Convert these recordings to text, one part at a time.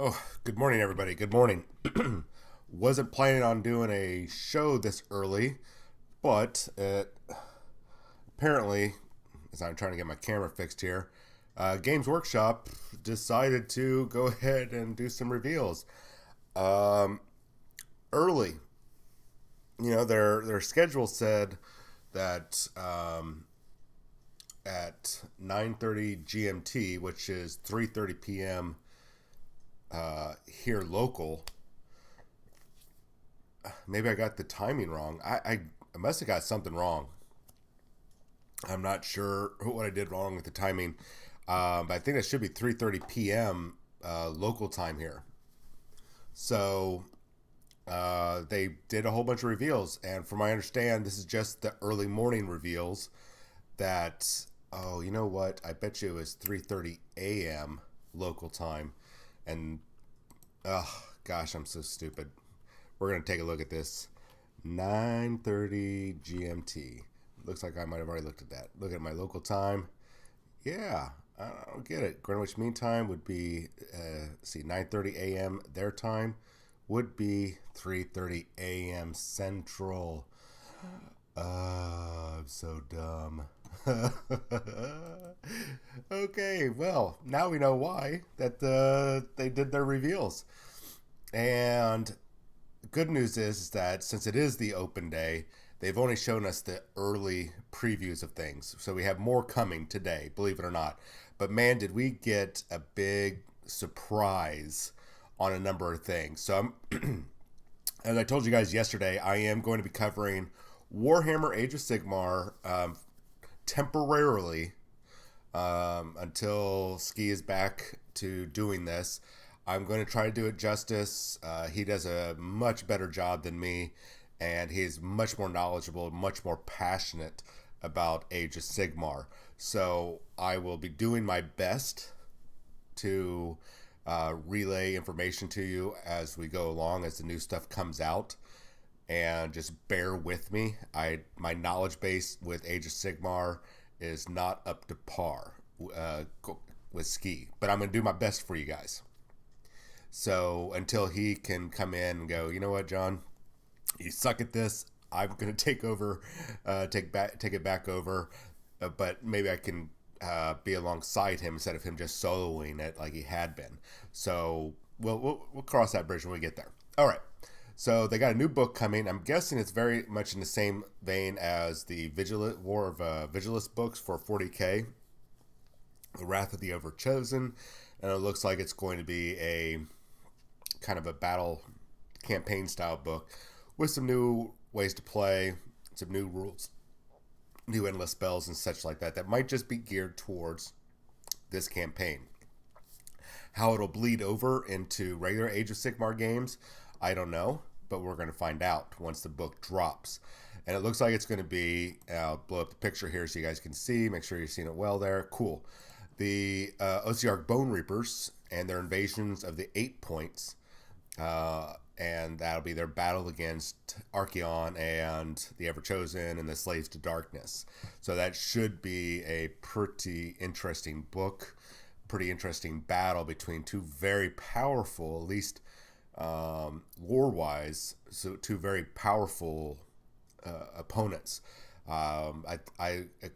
Oh, good morning, everybody. Good morning. Wasn't planning on doing a show this early, but apparently, as I'm trying to get my camera fixed here, Games Workshop decided to go ahead and do some reveals um, early. Their schedule said that at 9:30 GMT, which is 3:30 p.m. Here local. Maybe I got the timing wrong. I must have got something wrong. I'm not sure what I did wrong with the timing, but I think it should be 3:30 p.m. Local time here. So they did a whole bunch of reveals, and from my understand, this is just the early morning reveals. That oh, you know what? I bet you it was 3:30 a.m. local time, and oh gosh, I'm so stupid. We're gonna take a look at this. 9:30 GMT. Looks like I might have already looked at that. Look at my local time. Yeah, I don't get it. Greenwich Mean Time would be see 9:30 a.m. their time would be 3:30 a.m. Central. I'm so dumb. Okay, well now we know why that they did their reveals. And good news is that since it is the open day, they've only shown us the early previews of things. So we have more coming today, believe it or not. But man, did we get a big surprise on a number of things. So as I told you guys yesterday, I am going to be covering Warhammer Age of Sigmar temporarily until Ski is back to doing this. I'm going to try to do it justice. He does a much better job than me, and he's much more knowledgeable, much more passionate about Age of Sigmar. So I will be doing my best to relay information to you as we go along, as the new stuff comes out. And just bear with me. My knowledge base with Age of Sigmar is not up to par with Ski, but I'm going to do my best for you guys. So until he can come in and go, you know what, John, you suck at this. I'm going to take over, take it back over. But maybe I can be alongside him instead of him just soloing it like he had been. So we'll cross that bridge when we get there. All right. So they got a new book coming. I'm guessing it's very much in the same vein as the War of Vigilus books for 40K, The Wrath of the Overchosen, and it looks like it's going to be a kind of a battle campaign style book with some new ways to play, some new rules, new endless spells and such like that might just be geared towards this campaign. How it'll bleed over into regular Age of Sigmar games, I don't know, but we're going to find out once the book drops. And it looks like it's going to be, I'll blow up the picture here so you guys can see, make sure you're seeing it well there. Cool. The Osiarch Bone Reapers and their invasions of the 8 points, and that'll be their battle against Archaon and the Everchosen and the Slaves to Darkness. So that should be a pretty interesting book, pretty interesting battle between two very powerful, at least lore-wise, so two very powerful opponents. I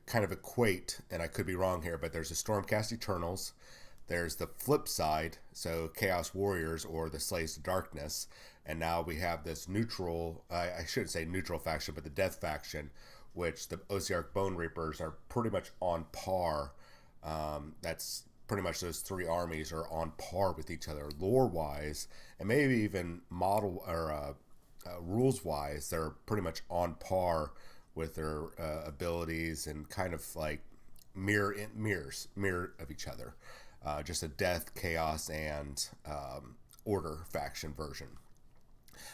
kind of equate, and I could be wrong here, but there's the Stormcast Eternals. There's the flip side, so Chaos Warriors or the Slaves to Darkness. And now we have this neutral, I shouldn't say neutral faction, but the Death faction, which the Osiarch Bone Reapers are pretty much on par. That's pretty much those three armies are on par with each other lore-wise, and maybe even model or rules-wise, they're pretty much on par with their abilities and kind of like mirror of each other. Just a death, chaos, and order faction version.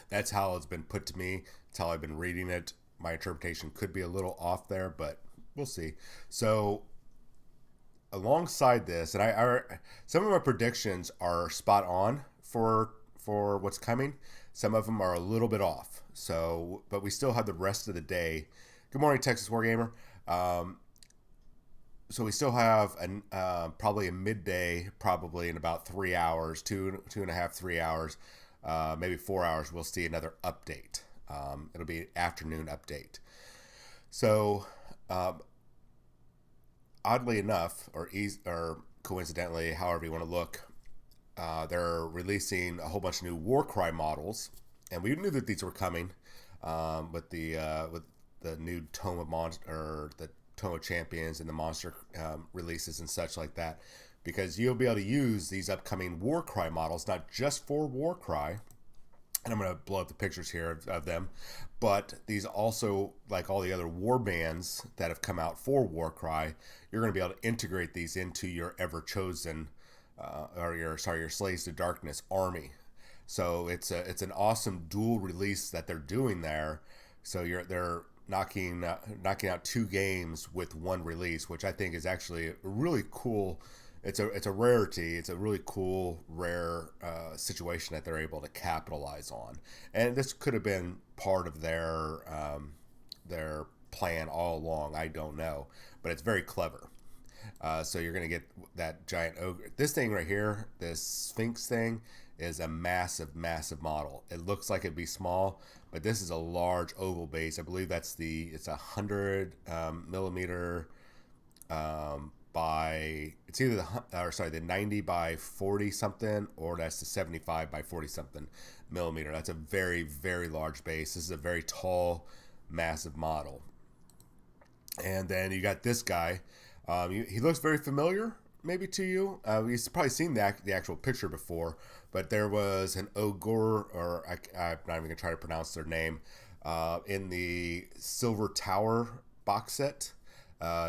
That's how it's been put to me. That's how I've been reading it. My interpretation could be a little off there, but we'll see. So alongside this, and some of my predictions are spot on for what's coming. Some of them are a little bit off. So, but we still have the rest of the day. Good morning, Texas Wargamer. so we still have probably a midday, probably in about 3 hours, 2.5, 3 hours, maybe 4 hours. We'll see another update. It'll be an afternoon update. So, um, oddly enough, or coincidentally, however you want to look, they're releasing a whole bunch of new Warcry models, and we knew that these were coming with the new Tome of Monster or the Tome of Champions and the monster releases and such like that, because you'll be able to use these upcoming Warcry models not just for Warcry. And I'm going to blow up the pictures here of them. But these also, like all the other war bands that have come out for Warcry, you're going to be able to integrate these into your ever chosen, your Slaves to Darkness army. So it's an awesome dual release that they're doing there. So they're knocking out two games with one release, which I think is actually a really cool. It's a rarity. It's a really cool, rare situation that they're able to capitalize on. And this could have been part of their plan all along. I don't know, but it's very clever. So you're going to get that giant ogre. This thing right here, this Sphinx thing, is a massive, massive model. It looks like it'd be small, but this is a large oval base. I believe it's 100 millimeter by, it's either the 90 by 40 something, or that's the 75 by 40 something millimeter. That's a very, very large base. This is a very tall, massive model. And then you got this guy. He looks very familiar, maybe to you. You've probably seen the actual picture before, but there was an ogre, or I'm not even going to try to pronounce their name, in the Silver Tower box set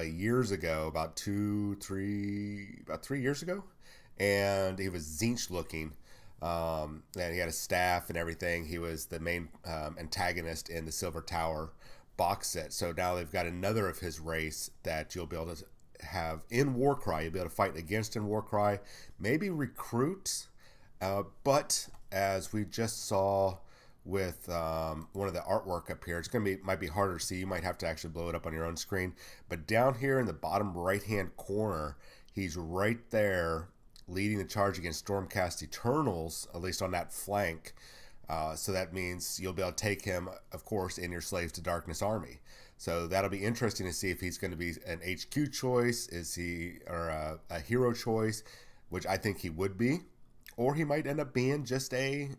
years ago, about 3 years ago. And he was Zinch looking. And he had a staff and everything. He was the main antagonist in the Silver Tower box set. So now they've got another of his race that you'll be able to have in Warcry. You'll be able to fight against in Warcry, maybe recruit, but as we just saw with one of the artwork up here, might be harder to see. You might have to actually blow it up on your own screen. But down here in the bottom right hand corner, he's right there leading the charge against Stormcast Eternals, at least on that flank. So that means you'll be able to take him, of course, in your Slaves to Darkness army. So that'll be interesting to see if he's going to be an HQ choice, or a hero choice, which I think he would be, or he might end up being just a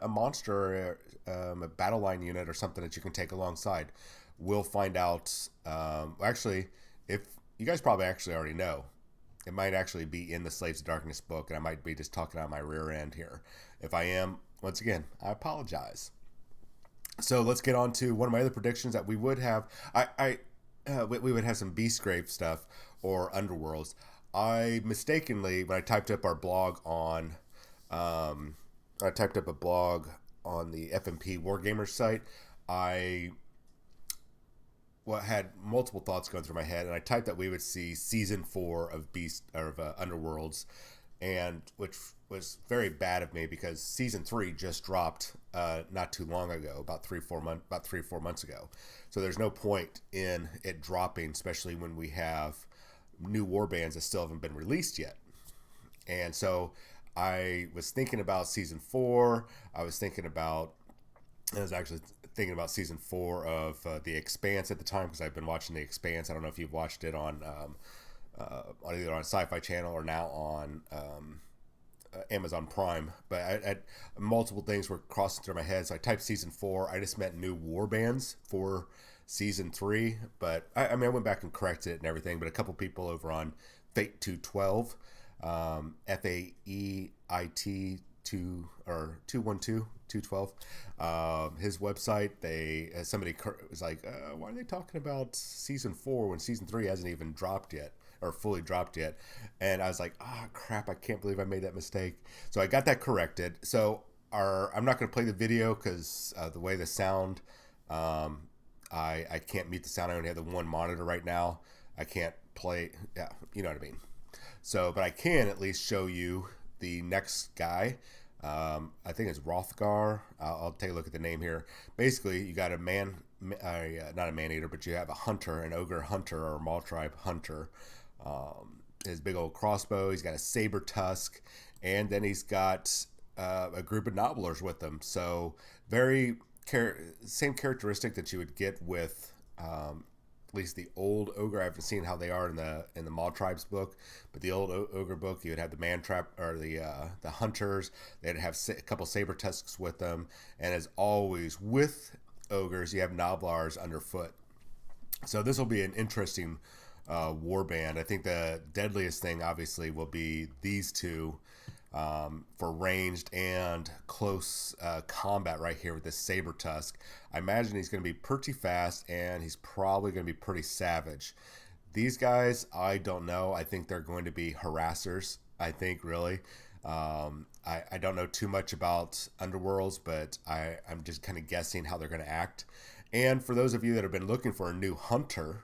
monster, a battle line unit or something that you can take alongside. We'll find out. Actually, if you guys probably actually already know, it might actually be in the Slaves to Darkness book, and I might be just talking out my rear end here. If I am, once again, I apologize. So let's get on to one of my other predictions that we would have. We would have some Beastgrave stuff or Underworlds. I mistakenly, when I typed up our blog on, I typed up a blog on the FMP Wargamers site. I had multiple thoughts going through my head, and I typed that we would see season 4 of Underworlds, and which was very bad of me because season 3 just dropped not too long ago, about 4 months ago. So there's no point in it dropping, especially when we have new warbands that still haven't been released yet. And so I was thinking about season 4. I was actually thinking about season 4 of The Expanse at the time, because I've been watching The Expanse. I don't know if you've watched it on either on Sci-Fi Channel or now on Amazon Prime. But multiple things were crossing through my head, so I typed season 4. I just meant new war-bands for season 3. But I went back and corrected it and everything. But a couple people over on Fate 212, FAEIT 212, his website, somebody was like, why are they talking about season 4 when season 3 hasn't even dropped yet, or fully dropped yet? And I was like, crap, I can't believe I made that mistake. So I got that corrected. So I'm not going to play the video because the way the sound, I can't mute the sound. I only have the one monitor right now. I can't play. Yeah, you know what I mean. So, but I can at least show you the next guy. I think it's Rothgar. I'll take a look at the name here. Basically, you got a not a man-eater, but you have a hunter, an ogre hunter or a Maul tribe hunter. his big old crossbow. He's got a saber tusk, and then he's got a group of nobblers with him. So very same characteristic that you would get with at least the old ogre. I haven't seen how they are in the Maw Tribes book, but the old ogre book, you would have the man trap or the hunters. They'd have a couple saber tusks with them, and as always with ogres, you have noblars underfoot. So this will be an interesting warband. I think the deadliest thing, obviously, will be these two for ranged and close combat right here with this saber tusk. I imagine he's going to be pretty fast, and he's probably going to be pretty savage. These guys, I don't know. I think they're going to be harassers. I think really. I don't know too much about Underworlds, but I'm just kind of guessing how they're going to act. And for those of you that have been looking for a new hunter,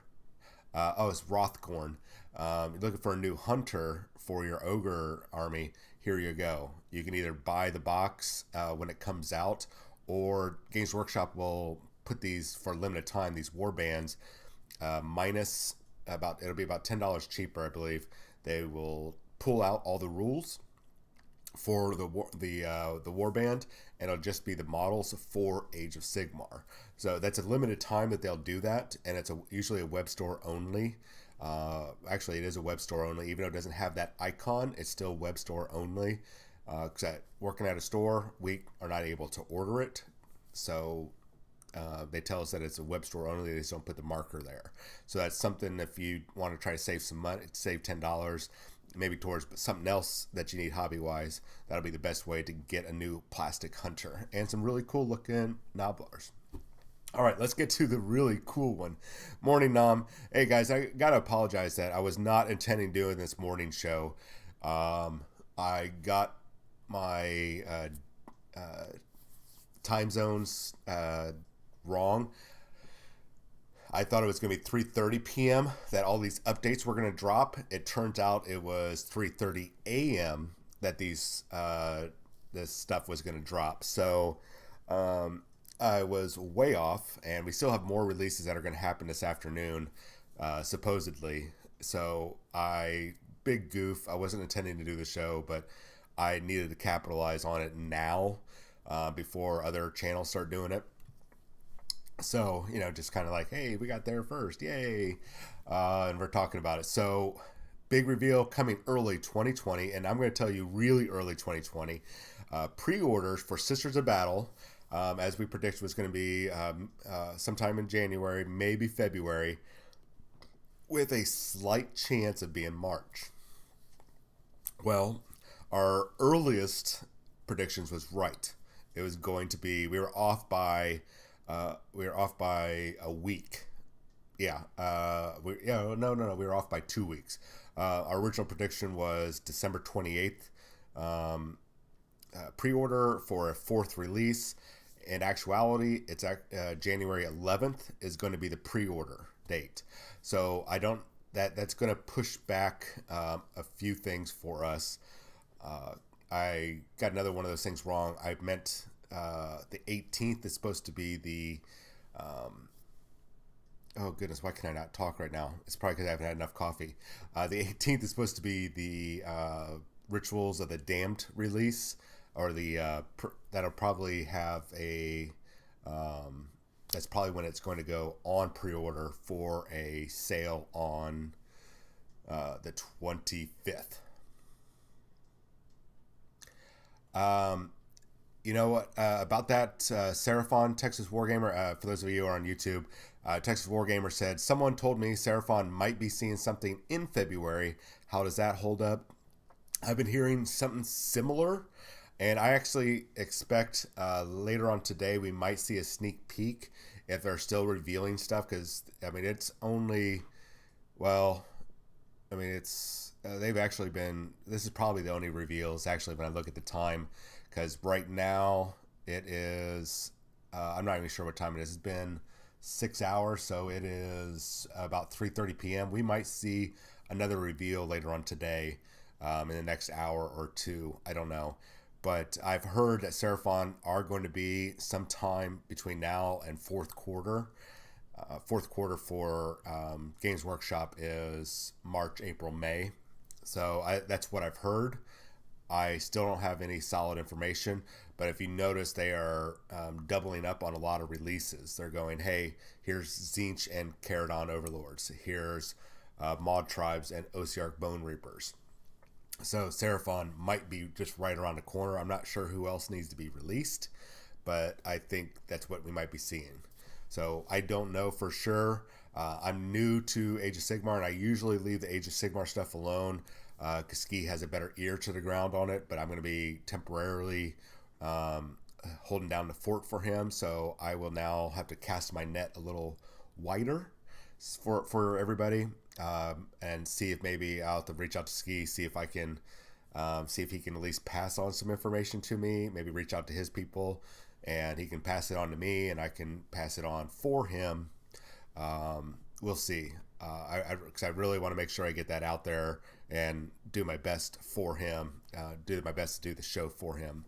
it's Rothgorn. Looking for a new hunter for your ogre army, here you go. You can either buy the box when it comes out, or Games Workshop will put these for a limited time, these war bands, minus it'll be about $10 cheaper, I believe. They will pull out all the rules for the warband, and it'll just be the models for Age of Sigmar. So that's a limited time that they'll do that, and it's usually a web store only. Actually, it is a web store only, even though it doesn't have that icon. It's still web store only. Because working at a store, we are not able to order it, so they tell us that it's a web store only. They just don't put the marker there. So that's something if you want to try to save some money, save $10. Maybe towards something else that you need hobby-wise, that'll be the best way to get a new plastic hunter and some really cool-looking nobblers. All right, let's get to the really cool one. Morning, Nom. Hey, guys, I got to apologize that I was not intending doing this morning show. I got my time zones wrong. I thought it was going to be 3:30 p.m. that all these updates were going to drop. It turns out it was 3:30 a.m. that this stuff was going to drop. So I was way off, and we still have more releases that are going to happen this afternoon, supposedly. So big goof. I wasn't intending to do the show, but I needed to capitalize on it now before other channels start doing it. So, just kind of like, hey, we got there first. Yay. And we're talking about it. So, big reveal coming early 2020. And I'm going to tell you really early 2020. Pre-orders for Sisters of Battle, as we predict, was going to be sometime in January, maybe February, with a slight chance of being March. Well, our earliest predictions was right. It was going to be, we were off by a week. Yeah. We were off by 2 weeks. Our original prediction was December 28th. Pre-order for a fourth release. In actuality, it's January 11th is going to be the pre-order date. So that's going to push back a few things for us. I got another one of those things wrong. I meant the 18th is supposed to be the oh goodness, why can I not talk right now? It's probably because I haven't had enough coffee. The 18th is supposed to be the Rituals of the Damned release, or that'll probably have a that's probably when it's going to go on pre-order for a sale on the 25th. You know what, about that, Seraphon, Texas Wargamer, for those of you who are on YouTube, Texas Wargamer said, someone told me Seraphon might be seeing something in February. How does that hold up? I've been hearing something similar, and I actually expect later on today we might see a sneak peek if they're still revealing stuff, because, it's only, they've actually been, this is probably the only reveals, actually, when I look at the time, because right now it is, I'm not even sure what time it is. It's been 6 hours, so it is about 3:30 p.m. We might see another reveal later on today, in the next hour or two. I don't know. But I've heard that Seraphon are going to be sometime between now and fourth quarter. fourth quarter for Games Workshop is March, April, May. So that's what I've heard. I still don't have any solid information, but if you notice, they are doubling up on a lot of releases. They're going, hey, here's Tzeentch and Caradon Overlords. Here's Maud Tribes and Osiark Bone Reapers. So Seraphon might be just right around the corner. I'm not sure who else needs to be released, but I think that's what we might be seeing. So I don't know for sure. I'm new to Age of Sigmar, and I usually leave the Age of Sigmar stuff alone. Ski has a better ear to the ground on it, but I'm going to be temporarily holding down the fort for him. So I will now have to cast my net a little wider for everybody, and see if maybe I'll have to reach out to Ski, see if I can see if he can at least pass on some information to me. Maybe reach out to his people, and he can pass it on to me, and I can pass it on for him. We'll see. Because I really want to make sure I get that out there and do my best for him, do my best to do the show for him.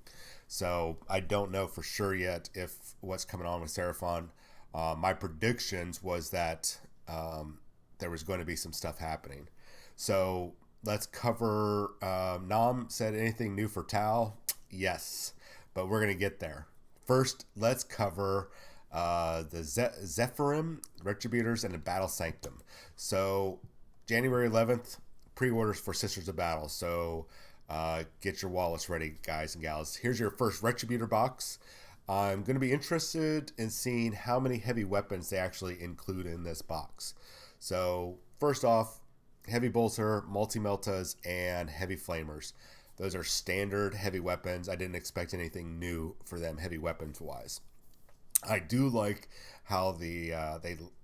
So I don't know for sure yet if what's coming on with Seraphon. My predictions was that there was going to be some stuff happening. So let's cover. Nam said anything new for Tau? Yes, but we're going to get there. First, let's cover the Zephyrim, Retributors, and the Battle Sanctum. So January 11th, pre-orders for Sisters of Battle. So get your wallets ready, guys and gals. Here's your first Retributor box. I'm going to be interested in seeing how many heavy weapons they actually include in this box. So first off, heavy bolter, multi-meltas, and heavy flamers. Those are standard heavy weapons. I didn't expect anything new for them heavy weapons wise. I do like how they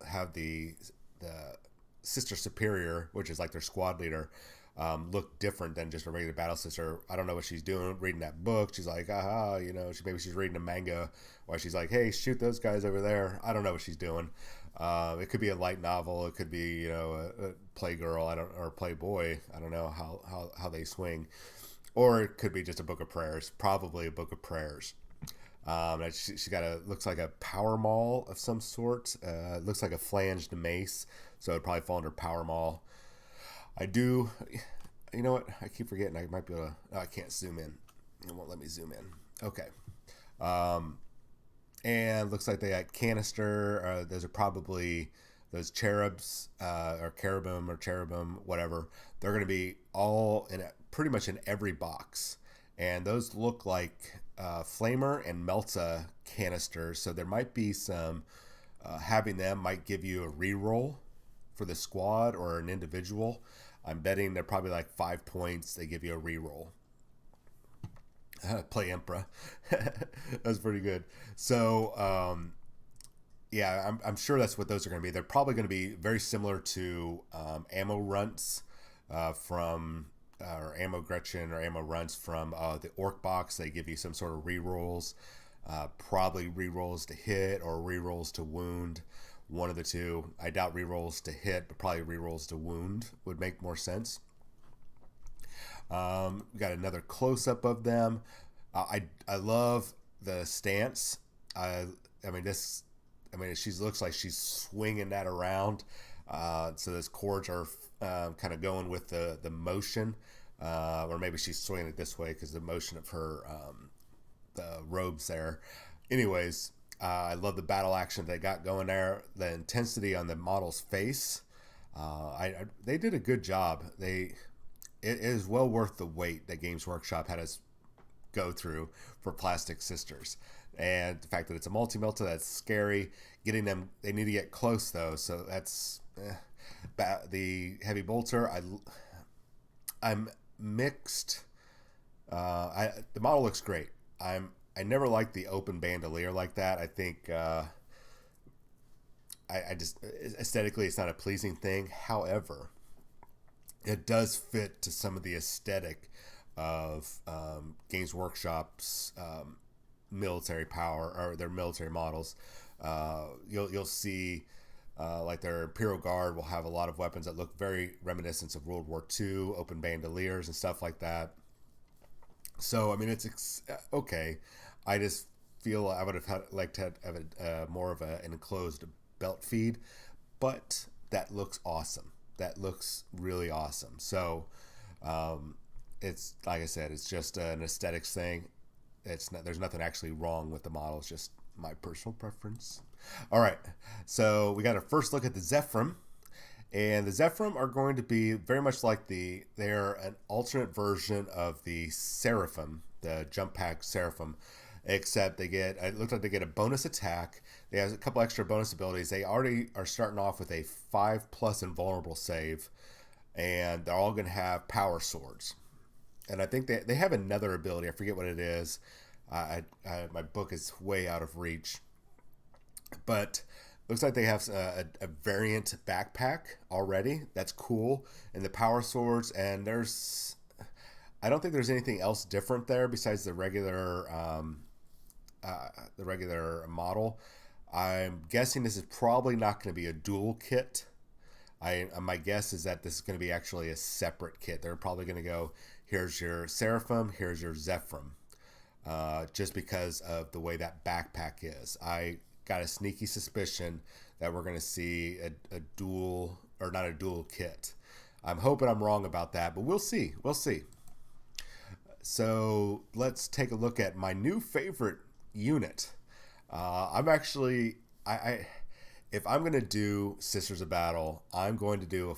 have the Sister Superior, which is like their squad leader, look different than just a regular battle sister. I don't know what she's doing reading that book. She's like, maybe she's reading a manga, or she's like, hey, shoot those guys over there. I don't know what she's doing. It could be a light novel. It could be a Playgirl. or Playboy. I don't know how they swing, or it could be just a book of prayers. Probably a book of prayers. She got looks like a power maul of some sort. Looks like a flanged mace, so it'd probably fall under power maul. I do, you know what? I keep forgetting. I might be able to. Oh, I can't zoom in. It won't let me zoom in. Okay. And looks like they got canister. Those are probably those cherubs, or cherubim, whatever. They're going to be all pretty much in every box, and those look like flamer and melta canisters. So there might be some. Having them might give you a reroll for the squad or an individual. I'm betting they're probably like 5 points. They give you a reroll. Play Emperor. That's pretty good. So, yeah, I'm sure that's what those are going to be. They're probably going to be very similar to ammo runts from, or ammo Gretchen or ammo runts from the Orc box. They give you some sort of rerolls, probably rerolls to hit or rerolls to wound. One of the two. I doubt rerolls to hit, but probably rerolls to wound would make more sense. We got another close-up of them. I love the stance. She looks like she's swinging that around. So those cords are kind of going with the motion, or maybe she's swinging it this way because the motion of her the robes there. Anyways, I love the battle action they got going there. The intensity on the model's face. They did a good job. It is well worth the wait that Games Workshop had us go through for Plastic Sisters. And the fact that it's a multi-melta, that's scary. Getting them, they need to get close though. So that's the heavy bolter. I'm mixed. The model looks great. I never liked the open bandolier like that. I think I just aesthetically it's not a pleasing thing. However, it does fit to some of the aesthetic of Games Workshop's military power or their military models. You'll see like their Imperial Guard will have a lot of weapons that look very reminiscent of World War II, open bandoliers and stuff like that. So I mean, it's okay. I just feel I would have liked to have more of an enclosed belt feed, but that looks awesome. That looks really awesome. So it's like I said, it's just an aesthetics thing. It's not, there's nothing actually wrong with the model. It's just my personal preference. All right, so we got a first look at the Zephyrim. And the Zephyrim are going to be very much like they're an alternate version of the Seraphim, the jump pack Seraphim, except it looks like they get a bonus attack. They have a couple extra bonus abilities. They already are starting off with a 5+ invulnerable save, and they're all going to have power swords. And I think they have another ability. I forget what it is. My book is way out of reach. But looks like they have a variant backpack already. That's cool. And the power swords. And I don't think there's anything else different there besides the regular model. I'm guessing this is probably not going to be a dual kit. My guess is that this is going to be actually a separate kit. They're probably going to go, here's your Seraphim, here's your Zephyrim, just because of the way that backpack is. I got a sneaky suspicion that we're going to see a dual, or not a dual kit. I'm hoping I'm wrong about that, but we'll see. We'll see. So let's take a look at my new favorite unit. If I'm going to do Sisters of Battle, I'm going to do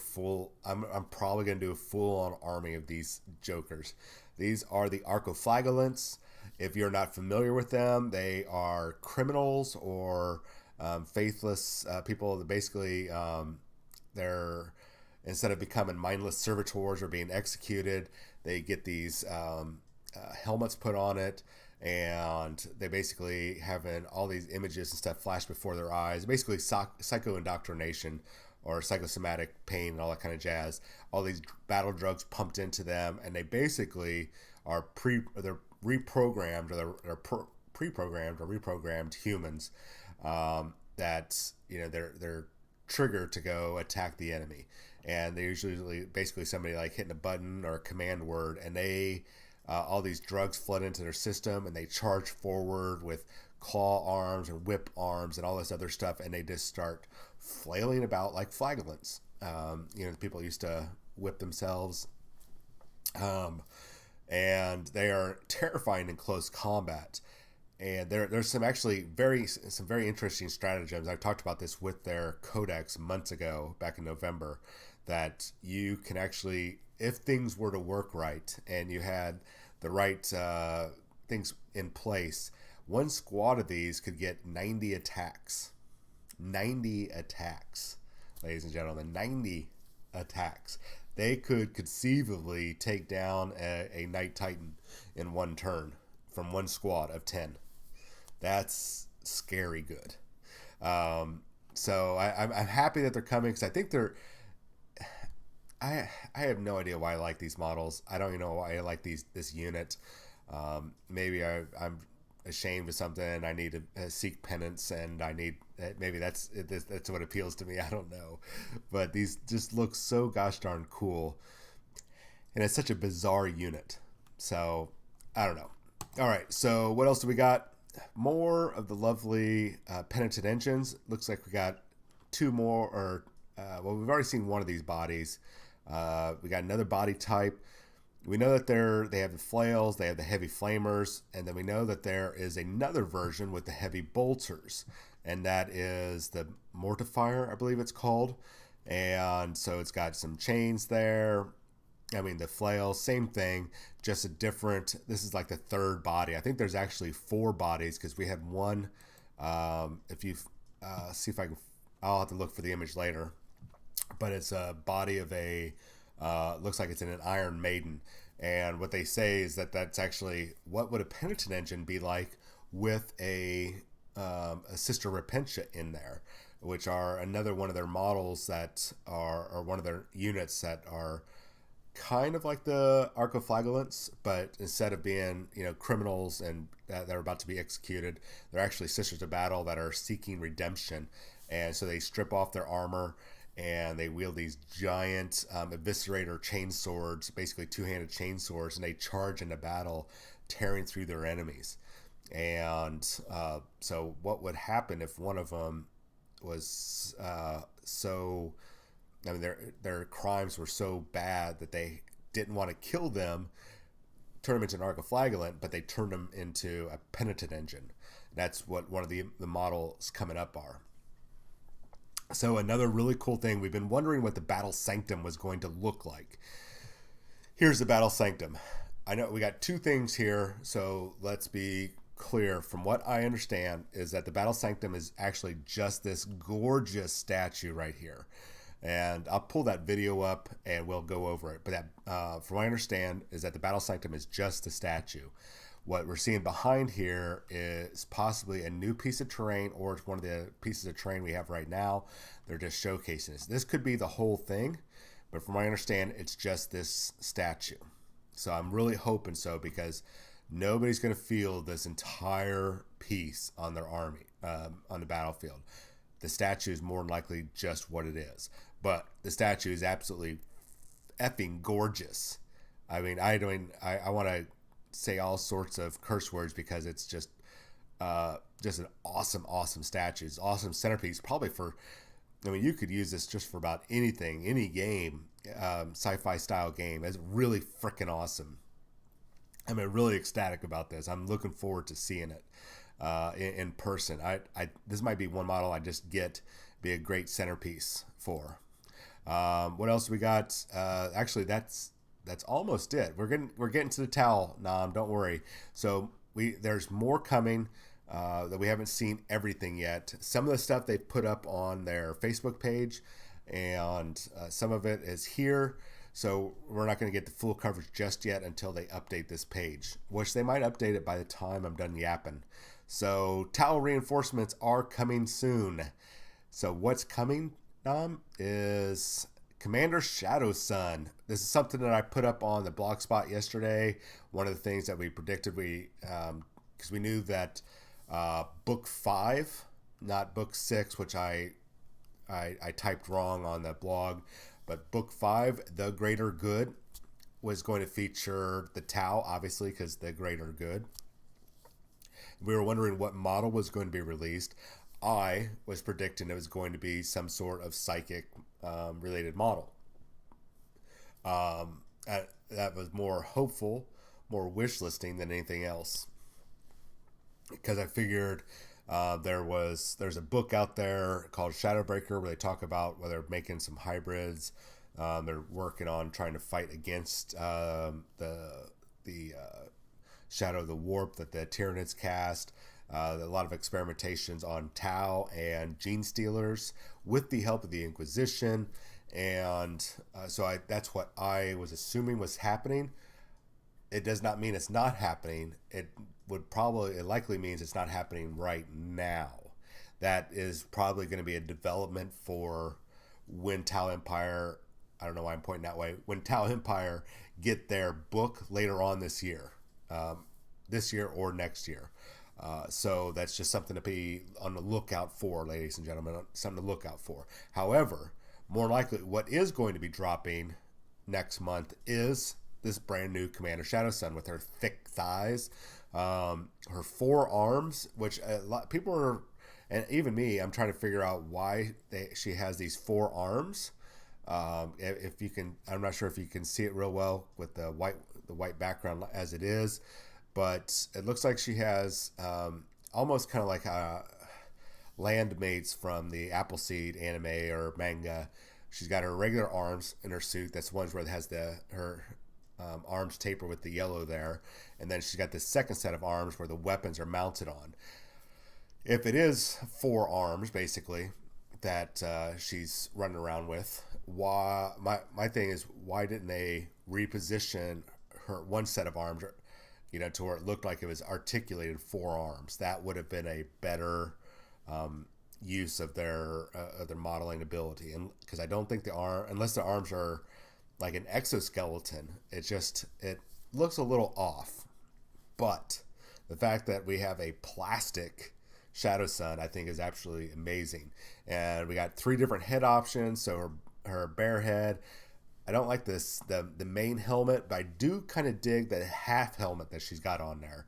I'm probably going to do a full-on army of these jokers. These are the Archoflagellants. If you're not familiar with them, they are criminals or faithless people that basically they're, instead of becoming mindless servitors or being executed, they get these helmets put on it, and they basically having all these images and stuff flash before their eyes. Basically psycho indoctrination or psychosomatic pain and all that kind of jazz. All these battle drugs pumped into them, and they basically are they're reprogrammed, or they're pre-programmed or reprogrammed humans that, you know, they're triggered to go attack the enemy. And they're usually basically somebody like hitting a button or a command word, and they all these drugs flood into their system, and they charge forward with claw arms and whip arms and all this other stuff, and they just start flailing about like flagellants. You know, people used to whip themselves, and they are terrifying in close combat. And there's some very interesting stratagems. I talked about this with their codex months ago, back in November, that you can actually, if things were to work right and you had the right things in place, one squad of these could get 90 attacks. 90 attacks, ladies and gentlemen, 90 attacks. They could conceivably take down a Night Titan in one turn from one squad of 10. That's scary good. So I'm happy that they're coming, because I think they're... I have no idea why I like these models. I don't even know why I like this unit. Maybe I'm ashamed of something, and I need to seek penance, and I need... Maybe that's what appeals to me. I don't know. But these just look so gosh darn cool. And it's such a bizarre unit. So, I don't know. All right, so what else do we got? More of the lovely penitent engines. Looks like we got two more, or well, we've already seen one of these bodies. We got another body type. We know that they have the flails, they have the heavy flamers, and then we know that there is another version with the heavy bolters, and that is the mortifier, I believe it's called. And so it's got some chains there. I mean, the flail, same thing, just a different... This is like the third body. I think there's actually 4 bodies, because we had one... if you see if I can... I'll have to look for the image later. But it's a body of a... looks like it's in an Iron Maiden. And what they say is that that's actually... What would a penitent engine be like with a Sister Repentia in there? Which are another one of their models that are... Or one of their units that are... kind of like the Archoflagellants, but instead of being, you know, criminals and that are about to be executed, they're actually Sisters of Battle that are seeking redemption. And so they strip off their armor, and they wield these giant eviscerator chain swords, basically two-handed chain swords, and they charge into battle, tearing through their enemies. And so what would happen if one of them was so. I mean, their crimes were so bad that they didn't want to kill them, turn them into an archiflagellant, but they turned them into a penitent engine. That's what one of the models coming up are. So another really cool thing, we've been wondering what the Battle Sanctum was going to look like. Here's the Battle Sanctum. I know we got two things here, so let's be clear. From what I understand is that the Battle Sanctum is actually just this gorgeous statue right here. And I'll pull that video up and we'll go over it. But that, from what I understand, is that the Battle Sanctum is just a statue. What we're seeing behind here is possibly a new piece of terrain, or it's one of the pieces of terrain we have right now. They're just showcasing this. This could be the whole thing, but from what I understand, it's just this statue. So I'm really hoping so, because nobody's going to feel this entire piece on their army, on the battlefield. The statue is more than likely just what it is. But the statue is absolutely effing gorgeous. I mean, I want to say all sorts of curse words because it's just an awesome statue. It's an awesome centerpiece. Probably for, I mean, you could use this just for about anything, any game, sci-fi style game. It's really freaking awesome. I'm really ecstatic about this. I'm looking forward to seeing it in person. This might be one model I just be a great centerpiece for. What else we got? Actually, that's almost it. We're getting to the towel, Nam. Don't worry. So there's more coming that we haven't seen everything yet. Some of the stuff they've put up on their Facebook page, and some of it is here. So we're not going to get the full coverage just yet until they update this page, which they might update it by the time I'm done yapping. So towel reinforcements are coming soon. So what's coming, Nam, is Commander Shadowsun. This is something that I put up on the blog spot yesterday. One of the things that we predicted, because we knew that book 5, not book 6, which I typed wrong on the blog, but book 5, The Greater Good, was going to feature the Tau, obviously, because the Greater Good. We were wondering what model was going to be released. I was predicting it was going to be some sort of psychic related model. That was more hopeful, more wish listing than anything else. Because I figured there's a book out there called Shadowbreaker where they talk about where they're making some hybrids. They're working on trying to fight against the Shadow of the Warp that the Tyranids cast. A lot of experimentations on Tau and Gene Stealers with the help of the Inquisition. And so that's what I was assuming was happening. It does not mean it's not happening. It likely means it's not happening right now. That is probably going to be a development for when Tau Empire, I don't know why I'm pointing that way, when Tau Empire get their book later on this year or next year. So that's just something to be on the lookout for, ladies and gentlemen, something to look out for. However, more likely what is going to be dropping next month is this brand new Commander Shadowsun with her thick thighs, her 4 arms, which a lot people are, and even me, I'm trying to figure out why she has these 4 arms. If you can, I'm not sure if you can see it real well with the white background as it is, but it looks like she has almost kind of like Landmates from the Appleseed anime or manga. She's got her regular arms in her suit. That's the ones where it has her arms taper with the yellow there. And then she's got this second set of arms where the weapons are mounted on. If it is 4 arms, basically, that she's running around with, why? My thing is, why didn't they reposition her one set of arms, to where it looked like it was articulated 4 arms? That would have been a better use of their modeling ability. And because I don't think unless the arms are like an exoskeleton, it looks a little off. But the fact that we have a plastic Shadowsun, I think, is absolutely amazing. And we got 3 different head options. So her bare head. I don't like the main helmet, but I do kind of dig the half helmet that she's got on there.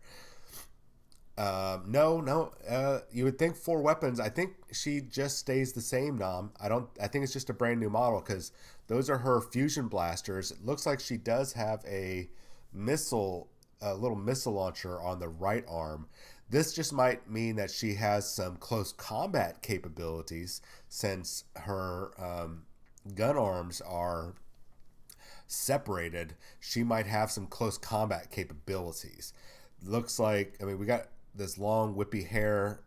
No, no. You would think four weapons. I think she just stays the same, Nam. I don't. I think it's just a brand new model because those are her fusion blasters. It looks like she does have missile, a little missile launcher on the right arm. This just might mean that she has some close combat capabilities since her gun arms are separated. She might have some close combat capabilities. Looks like, I mean, we got this long whippy hair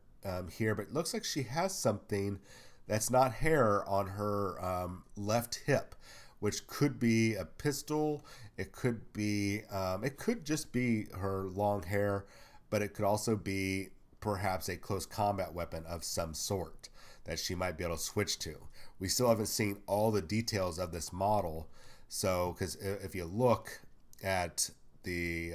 here, but it looks like she has something that's not hair on her left hip, which could be a pistol. It could just be her long hair, but it could also be perhaps a close combat weapon of some sort that she might be able to switch to. We still haven't seen all the details of this model, so because if you look at the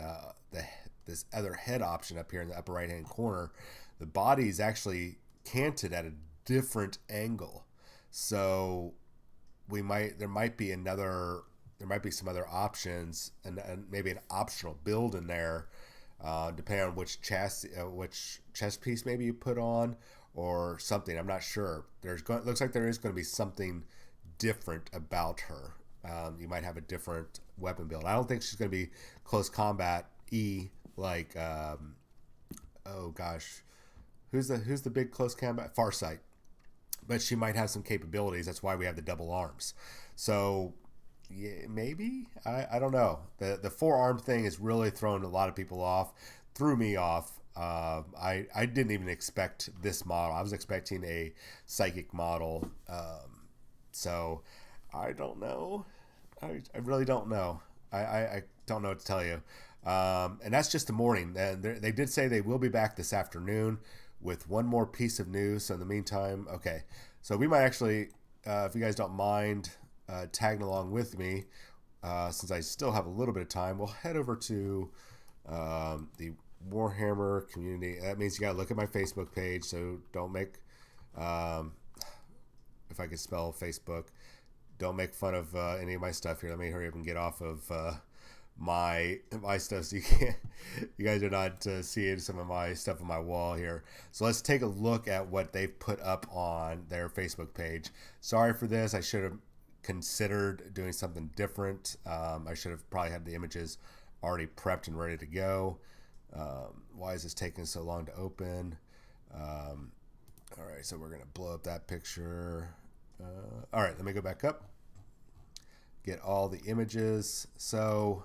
this other head option up here in the upper right hand corner, the body is actually canted at a different angle. So there might be some other options and maybe an optional build in there, depending on which chest piece maybe you put on or something. I'm not sure. Looks like there is going to be something different about her. You might have a different weapon build. I don't think she's going to be close combat like oh gosh, who's the big close combat Farsight, but she might have some capabilities. That's why we have the double arms. So yeah, maybe I don't know. The forearm thing is really throwing a lot of people off. Threw me off. I didn't even expect this model. I was expecting a psychic model. So I don't know. I really don't know. I don't know what to tell you. And that's just the morning. And they did say they will be back this afternoon with one more piece of news. So in the meantime, okay. So we might actually, if you guys don't mind tagging along with me, since I still have a little bit of time, we'll head over to the Warhammer community. That means you got to look at my Facebook page. So don't make, if I could spell Facebook, don't make fun of any of my stuff here. Let me hurry up and get off of my stuff so you guys are not seeing some of my stuff on my wall here. So let's take a look at what they've put up on their Facebook page. Sorry for this. I should have considered doing something different. I should have probably had the images already prepped and ready to go. Why is this taking so long to open? All right, so we're going to blow up that picture. All right, let me go back up. Get all the images. So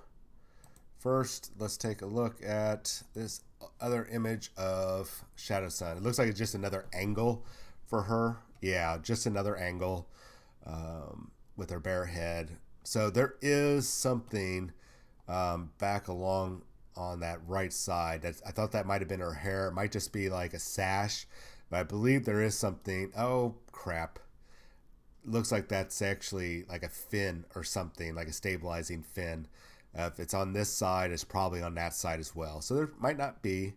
first, let's take a look at this other image of Shadow Sun. It looks like it's just another angle for her. Yeah, just another angle with her bare head. So there is something back along on that right side. I thought that might have been her hair. It might just be like a sash, but I believe there is something. Oh, crap. Looks like that's actually like a fin or something, like a stabilizing fin. If it's on this side, it's probably on that side as well. So there might not be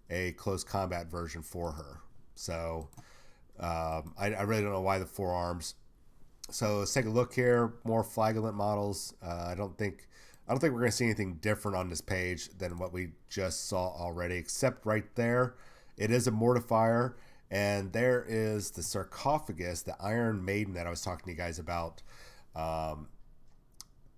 a close combat version for her. So I really don't know why the forearms. So let's take a look here. More flagellant models. I don't think we're going to see anything different on this page than what we just saw already, except right there, it is a mortifier. And there is the sarcophagus, the Iron Maiden that I was talking to you guys about.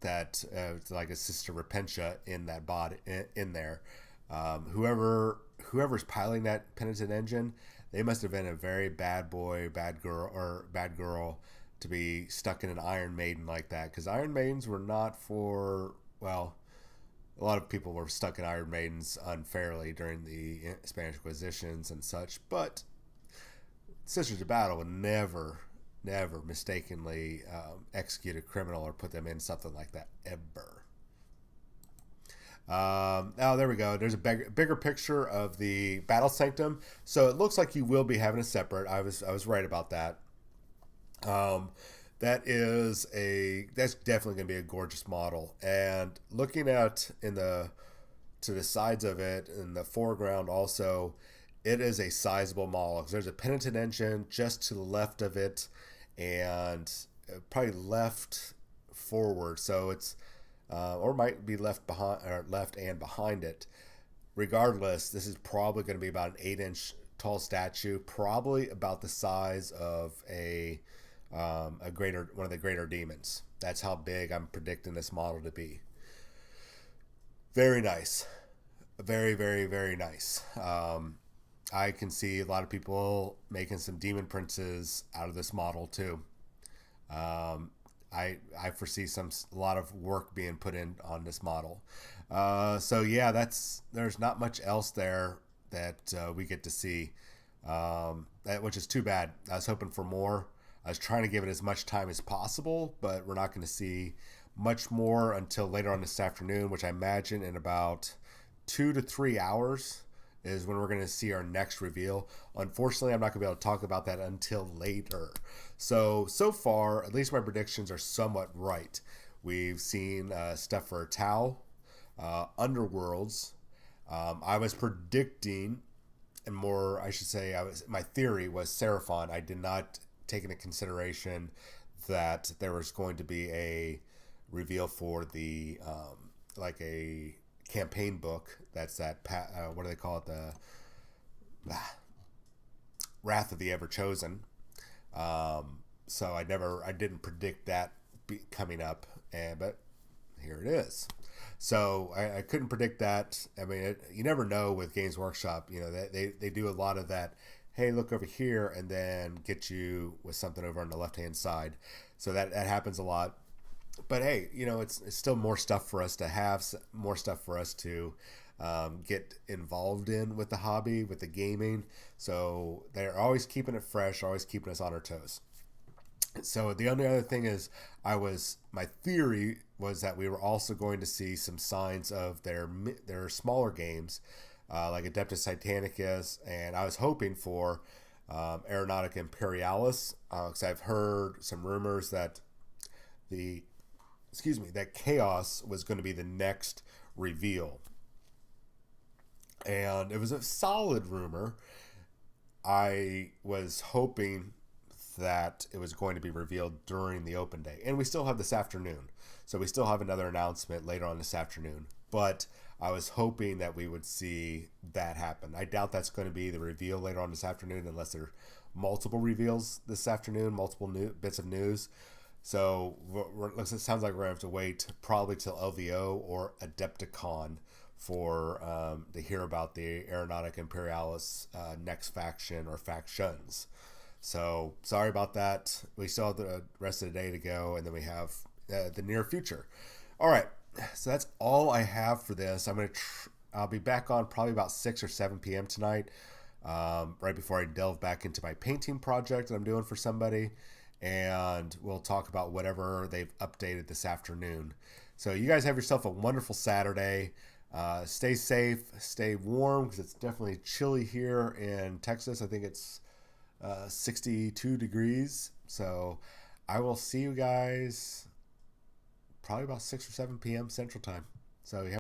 That like a Sister Repentia in that body in there. Whoever's piloting that penitent engine, they must have been a very bad boy, bad girl to be stuck in an Iron Maiden like that. Because Iron Maidens were not for, well, a lot of people were stuck in Iron Maidens unfairly during the Spanish Inquisitions and such, but Sisters of Battle would never mistakenly execute a criminal or put them in something like that ever. Now there we go. There's a bigger picture of the Battle Sanctum. So it looks like you will be having a separate. I was right about that. That's definitely going to be a gorgeous model. And looking at to the sides of it in the foreground also, it is a sizable model. There's a penitent engine just to the left of it, and probably left forward. So it's or might be left behind or left and behind it. regardless, this is probably going to be about an 8-inch tall statue, probably about the size of a greater one of the greater demons. That's how big I'm predicting this model to be. Very nice, very very very nice. I can see a lot of people making some demon princes out of this model too. Um, I foresee a lot of work being put in on this model. So yeah, there's not much else there that we get to see, which is too bad. I was hoping for more. I was trying to give it as much time as possible, but we're not going to see much more until later on this afternoon, which I imagine in about 2 to 3 hours is when we're going to see our next reveal. Unfortunately, I'm not going to be able to talk about that until later. So far, at least my predictions are somewhat right. We've seen stuff for Tau, Underworlds. I was predicting, and more, I should say, my theory was Seraphon. I did not take into consideration that there was going to be a reveal for the like a campaign book. That's that what do they call it, the Wrath of the Ever Chosen. So I didn't predict that coming up, but here it is. So I couldn't predict that. I mean, you never know with Games Workshop. You know, they do a lot of that. Hey, look over here, and then get you with something over on the left hand side. So that happens a lot. But hey, you know, it's still more stuff for us to have, more stuff for us to get involved in with the hobby, with the gaming. So they're always keeping it fresh, always keeping us on our toes. So the only other thing is, my theory was that we were also going to see some signs of their smaller games, like Adeptus Titanicus, and I was hoping for Aeronautica Imperialis, because I've heard some rumors that that Chaos was going to be the next reveal, and it was a solid rumor. I was hoping that it was going to be revealed during the open day, and we still have this afternoon, so we still have another announcement later on this afternoon. But I was hoping that we would see that happen. I doubt that's going to be the reveal later on this afternoon, unless there are multiple reveals this afternoon, multiple bits of news. So it sounds like we're going to have to wait probably till LVO or Adepticon for to hear about the Aeronautica Imperialis next faction or factions. So sorry about that. We still have the rest of the day to go, and then we have the near future. All right, so that's all I have for this. I'll be back on probably about 6 or 7 p.m. tonight, right before I delve back into my painting project that I'm doing for somebody, and we'll talk about whatever they've updated this afternoon. So you guys have yourself a wonderful Saturday. Stay safe, stay warm, because it's definitely chilly here in Texas. I think it's 62 degrees. So I will see you guys probably about 6 or 7 p.m. Central Time. So yeah.